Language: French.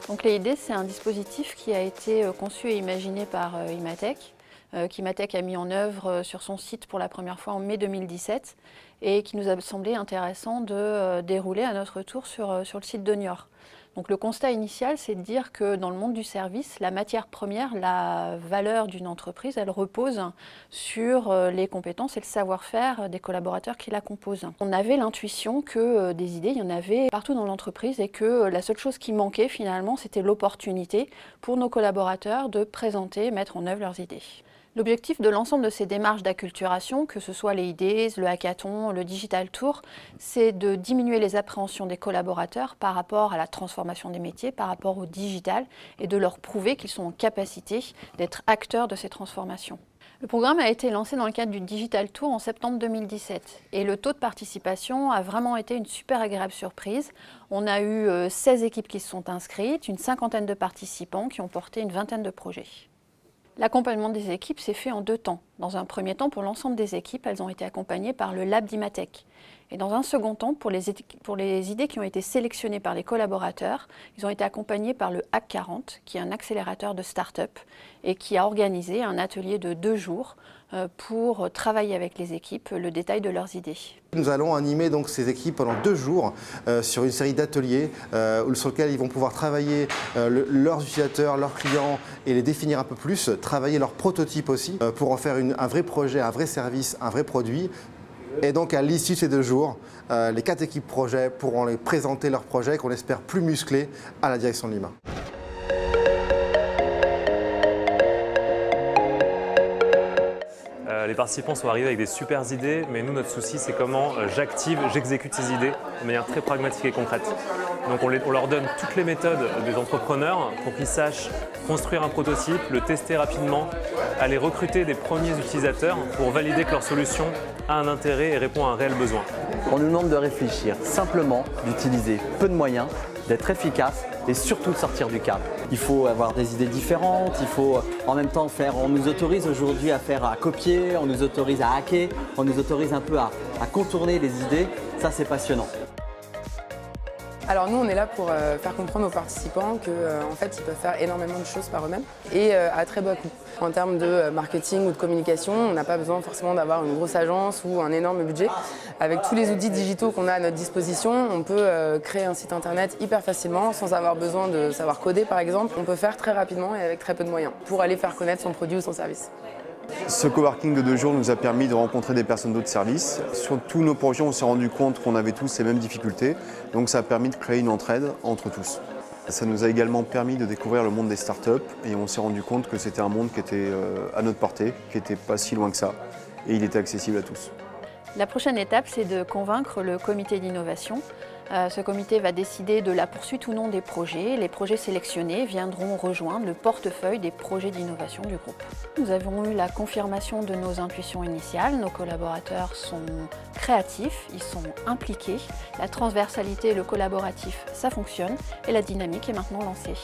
Donc l'EID, c'est un dispositif qui a été conçu et imaginé par Imatech, qu'Imatech a mis en œuvre sur son site pour la première fois en mai 2017 et qui nous a semblé intéressant de dérouler à notre tour sur le site de Niort. Donc le constat initial, c'est de dire que dans le monde du service, la matière première, la valeur d'une entreprise, elle repose sur les compétences et le savoir-faire des collaborateurs qui la composent. On avait l'intuition que des idées, il y en avait partout dans l'entreprise et que la seule chose qui manquait finalement, c'était l'opportunité pour nos collaborateurs de présenter, mettre en œuvre leurs idées. L'objectif de l'ensemble de ces démarches d'acculturation, que ce soit les IDs, le hackathon, le digital tour, c'est de diminuer les appréhensions des collaborateurs par rapport à la transformation des métiers, par rapport au digital, et de leur prouver qu'ils sont en capacité d'être acteurs de ces transformations. Le programme a été lancé dans le cadre du Digital Tour en septembre 2017 et le taux de participation a vraiment été une super agréable surprise. On a eu 16 équipes qui se sont inscrites, une cinquantaine de participants qui ont porté une vingtaine de projets. L'accompagnement des équipes s'est fait en 2 temps. Dans un premier temps, pour l'ensemble des équipes, elles ont été accompagnées par le Lab d'Imatech. Et dans un second temps, pour les idées qui ont été sélectionnées par les collaborateurs, ils ont été accompagnés par le Hack 40, qui est un accélérateur de start-up et qui a organisé un atelier de 2 jours pour travailler avec les équipes le détail de leurs idées. Nous allons animer donc ces équipes pendant 2 jours sur une série d'ateliers sur lesquels ils vont pouvoir travailler leurs utilisateurs, leurs clients et les définir un peu plus, travailler leurs prototypes aussi pour en faire un vrai projet, un vrai service, un vrai produit. Et donc à l'issue de ces 2 jours, les 4 équipes projets pourront les présenter leurs projets qu'on espère plus musclés à la direction de Lima. Les participants sont arrivés avec des super idées, mais nous, notre souci, c'est comment j'exécute ces idées de manière très pragmatique et concrète. Donc on leur donne toutes les méthodes des entrepreneurs pour qu'ils sachent construire un prototype, le tester rapidement, aller recruter des premiers utilisateurs pour valider que leur solution a un intérêt et répond à un réel besoin. On nous demande de réfléchir simplement, d'utiliser peu de moyens, d'être efficace et surtout de sortir du cadre. Il faut avoir des idées différentes, il faut en même temps faire, on nous autorise aujourd'hui à copier, on nous autorise à hacker, on nous autorise un peu à contourner les idées, ça c'est passionnant. Alors nous, on est là pour faire comprendre aux participants qu'en fait, ils peuvent faire énormément de choses par eux-mêmes et à très bas coût. En termes de marketing ou de communication, on n'a pas besoin forcément d'avoir une grosse agence ou un énorme budget. Avec tous les outils digitaux qu'on a à notre disposition, on peut créer un site internet hyper facilement sans avoir besoin de savoir coder par exemple. On peut faire très rapidement et avec très peu de moyens pour aller faire connaître son produit ou son service. Ce coworking de 2 jours nous a permis de rencontrer des personnes d'autres services. Sur tous nos projets, on s'est rendu compte qu'on avait tous les mêmes difficultés, donc ça a permis de créer une entraide entre tous. Ça nous a également permis de découvrir le monde des startups et on s'est rendu compte que c'était un monde qui était à notre portée, qui n'était pas si loin que ça, et il était accessible à tous. La prochaine étape, c'est de convaincre le comité d'innovation. Ce comité va décider de la poursuite ou non des projets. Les projets sélectionnés viendront rejoindre le portefeuille des projets d'innovation du groupe. Nous avons eu la confirmation de nos intuitions initiales. Nos collaborateurs sont créatifs, ils sont impliqués. La transversalité et le collaboratif, ça fonctionne et la dynamique est maintenant lancée.